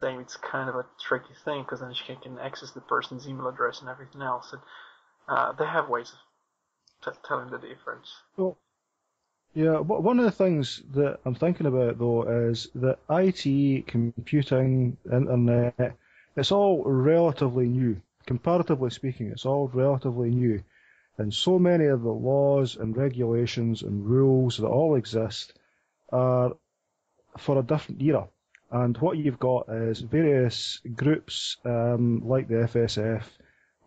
same. It's kind of a tricky thing because then she can access the person's email address and everything else. And they have ways of telling the difference. Well, yeah, one of the things that I'm thinking about though is that IT, computing, internet, it's all relatively new. Comparatively speaking, it's all relatively new. And so many of the laws and regulations and rules that all exist are for a different era. And what you've got is various groups like the FSF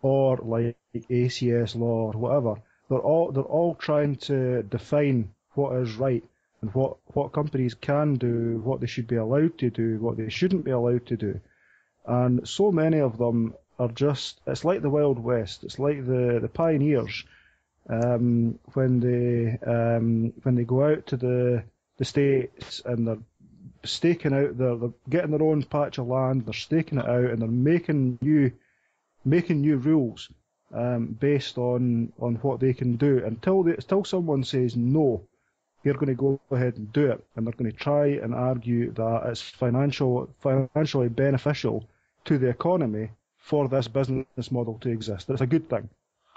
or like ACS law or whatever. They're all trying to define what is right and what companies can do, what they should be allowed to do, what they shouldn't be allowed to do. And so many of them are just, it's like the Wild West. It's like the pioneers when they go out to the States and they're staking out, they're getting their own patch of land, they're staking it out, and they're making new rules based on what they can do until someone says no, they're going to go ahead and do it, and they're going to try and argue that it's financially beneficial to the economy for this business model to exist. That it's a good thing.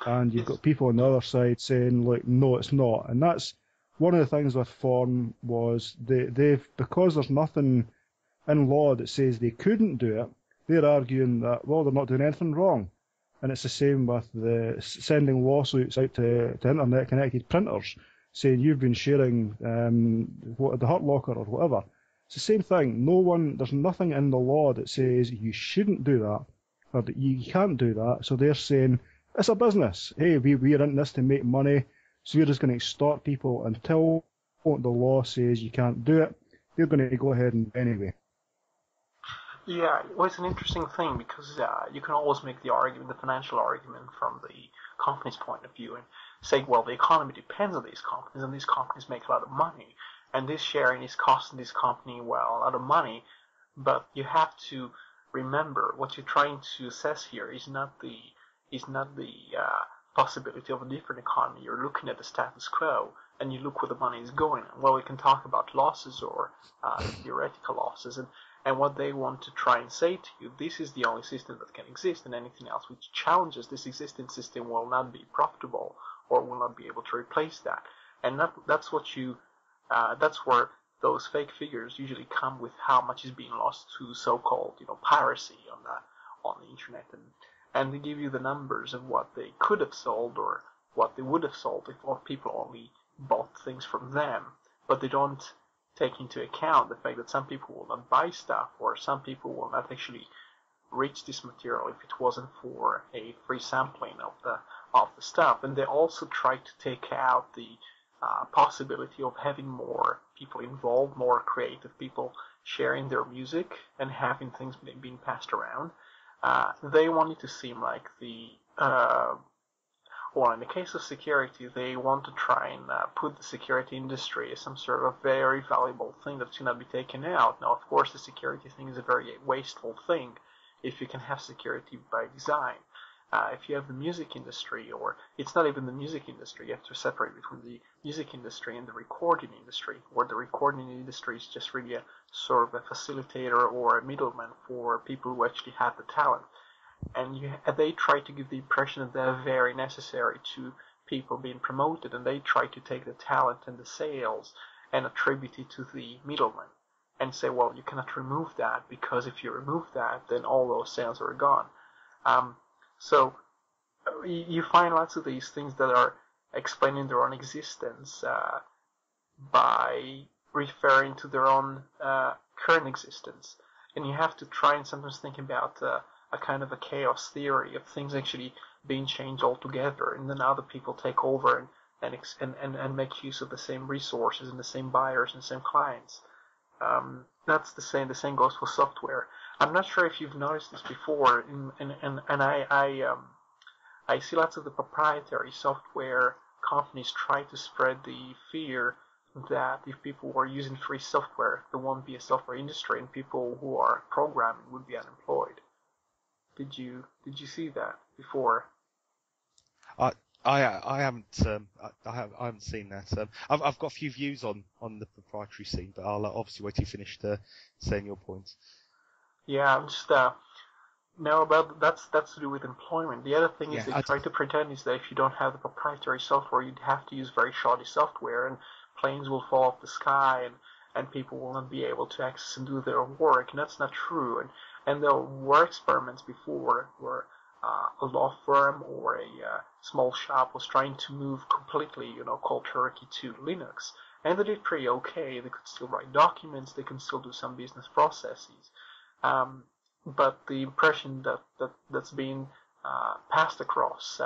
And you've got people on the other side saying, like, no, it's not. And that's one of the things with Form was they've because there's nothing in law that says they couldn't do it, they're arguing that, well, they're not doing anything wrong. And it's the same with the sending lawsuits out to internet-connected printers, saying you've been sharing the Hurt Locker or whatever. It's the same thing. There's nothing in the law that says you shouldn't do that, or that you can't do that. So they're saying, it's a business. Hey, we're in this to make money, so we're just going to extort people until the law says you can't do it. They're going to go ahead and anyway. Yeah, well, it's an interesting thing because you can always make the argument, the financial argument from the company's point of view and say, well, the economy depends on these companies and these companies make a lot of money and this sharing is costing this company, well, a lot of money, but you have to remember what you're trying to assess here is not the possibility of a different economy. You're looking at the status quo and you look where the money is going. Well, we can talk about losses or theoretical losses and what they want to try and say to you, this is the only system that can exist, and anything else which challenges this existing system will not be profitable or will not be able to replace that. And that's where those fake figures usually come with how much is being lost to so-called, piracy on the internet, and they give you the numbers of what they could have sold or what they would have sold if people only bought things from them, but they don't take into account the fact that some people will not buy stuff or some people will not actually reach this material if it wasn't for a free sampling of the stuff. And they also try to take out the possibility of having more people involved, more creative people sharing their music and having things being passed around. They want it to seem like in the case of security, they want to try and put the security industry as some sort of very valuable thing that should not be taken out. Now, of course, the security thing is a very wasteful thing if you can have security by design. If you have the music industry, or it's not even the music industry, you have to separate between the music industry and the recording industry, where the recording industry is just really a sort of a facilitator or a middleman for people who actually have the talent. And they try to give the impression that they're very necessary to people being promoted, and they try to take the talent and the sales and attribute it to the middleman and say, well, you cannot remove that because if you remove that, then all those sales are gone. So you find lots of these things that are explaining their own existence by referring to their own current existence. And you have to try and sometimes think about a kind of a chaos theory of things actually being changed altogether, and then other people take over and make use of the same resources and the same buyers and the same clients. That's the same. The same goes for software. I'm not sure if you've noticed this before, and I see lots of the proprietary software companies try to spread the fear that if people were using free software, there won't be a software industry, and people who are programming would be unemployed. Did you see that before? I haven't I haven't seen that. I've got a few views on the proprietary scene, but I'll obviously wait till you finish saying your points. Yeah, just no, but that's to do with employment. The other thing is Yeah, they try to pretend is that if you don't have the proprietary software, you'd have to use very shoddy software, and planes will fall off the sky, and people will not be able to access and do their work, and that's not true. And there were experiments before where a law firm or a small shop was trying to move completely, cold turkey to Linux, and they did pretty okay. They could still write documents, they can still do some business processes. But the impression that's been passed across,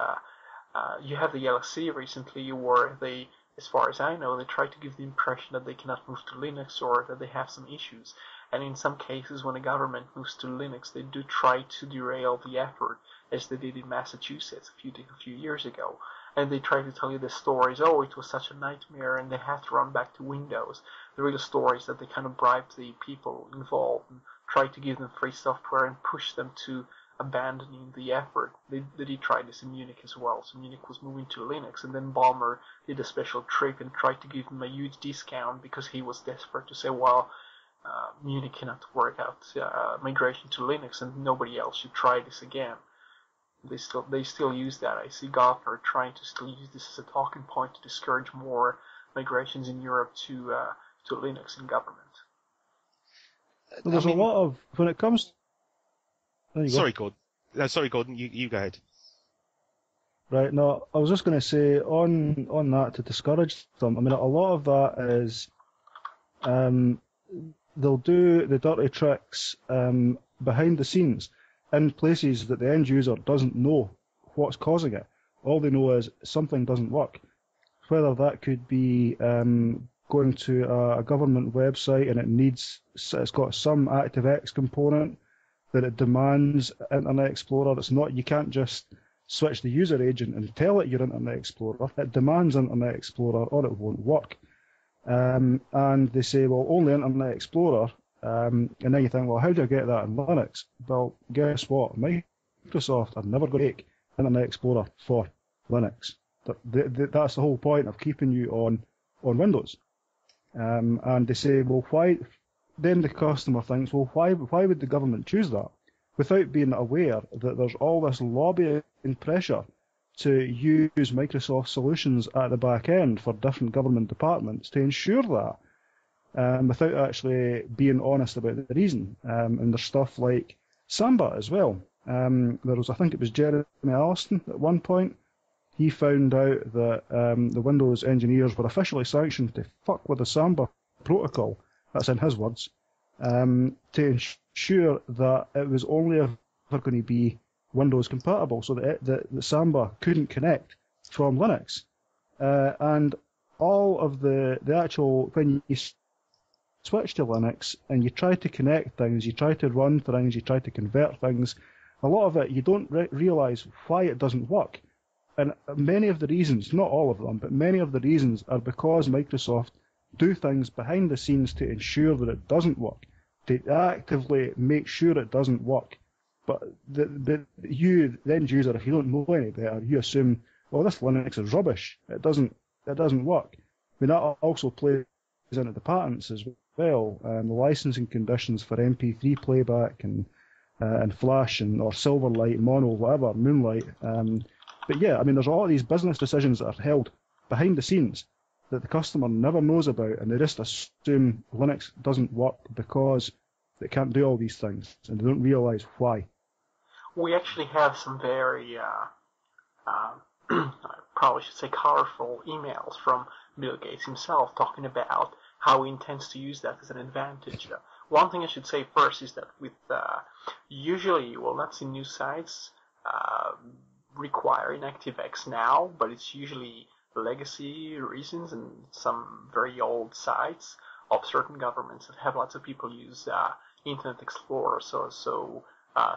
you have the LSE recently, where they, as far as I know, they try to give the impression that they cannot move to Linux or that they have some issues. And in some cases, when the government moves to Linux, they do try to derail the effort, as they did in Massachusetts a few years ago. And they try to tell you the stories, oh, it was such a nightmare, and they had to run back to Windows. The real story is that they kind of bribed the people involved and tried to give them free software and push them to abandoning the effort. They did try this in Munich as well. So Munich was moving to Linux, and then Ballmer did a special trick and tried to give them a huge discount because he was desperate to say, well, Munich cannot work out migration to Linux, and nobody else should try this again. They still use that. I see Gartner trying to still use this as a talking point to discourage more migrations in Europe to Linux in government. Well, there's a lot of, when it comes. Sorry, Gordon. No, sorry, Gordon. You go ahead. Right. No, I was just going to say on that to discourage them. I mean, a lot of that is, they'll do the dirty tricks behind the scenes in places that the end user doesn't know what's causing it. All they know is something doesn't work. Whether that could be going to a government website and it's got some ActiveX component that it demands Internet Explorer. It's not, you can't just switch the user agent and tell it you're Internet Explorer. It demands Internet Explorer or it won't work. And they say, well, only Internet Explorer. And then you think, well, how do I get that in Linux? Well, guess what? Microsoft are never going to make Internet Explorer for Linux. That's the whole point of keeping you on Windows. And they say, well, why? Then the customer thinks, well, why would the government choose that? Without being aware that there's all this lobbying pressure to use Microsoft solutions at the back end for different government departments to ensure that. Without actually being honest about the reason. And there's stuff like Samba as well. There was, I think it was Jeremy Alliston at one point. He found out that the Windows engineers were officially sanctioned to fuck with the Samba protocol, that's in his words, to ensure that it was only ever going to be Windows compatible, so that the Samba couldn't connect from Linux. And all of the actual, when you switch to Linux and you try to connect things, you try to run things, you try to convert things, a lot of it you don't realise why it doesn't work. And many of the reasons, not all of them, but many of the reasons are because Microsoft do things behind the scenes to ensure that it doesn't work, to actively make sure it doesn't work. But you, the end user, if you don't know any better, you assume, well, this Linux is rubbish. It doesn't work. I mean, that also plays into the patents as well, the licensing conditions for MP3 playback and Flash or Silverlight, Mono, whatever, Moonlight. But yeah, I mean, there's all these business decisions that are held behind the scenes that the customer never knows about, and they just assume Linux doesn't work because it can't do all these things, and they don't realise why. We actually have some very, I probably should say, colorful emails from Bill Gates himself talking about how he intends to use that as an advantage. One thing I should say first is that with usually you will not see news sites requiring ActiveX now, but it's usually legacy reasons and some very old sites of certain governments that have lots of people use Internet Explorer. So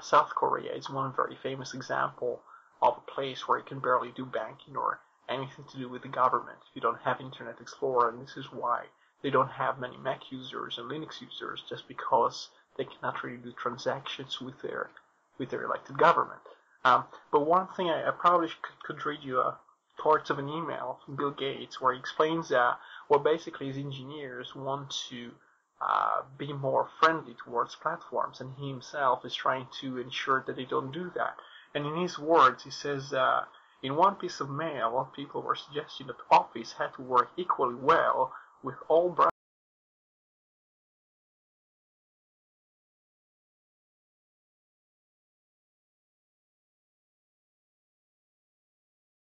South Korea is one very famous example of a place where you can barely do banking or anything to do with the government if you don't have Internet Explorer, and this is why they don't have many Mac users and Linux users, just because they cannot really do transactions with their elected government. But one thing I probably could read you parts of an email from Bill Gates where he explains well, basically his engineers want to be more friendly towards platforms, and he himself is trying to ensure that they don't do that. And in his words, he says, in one piece of mail, people were suggesting that Office had to work equally well with all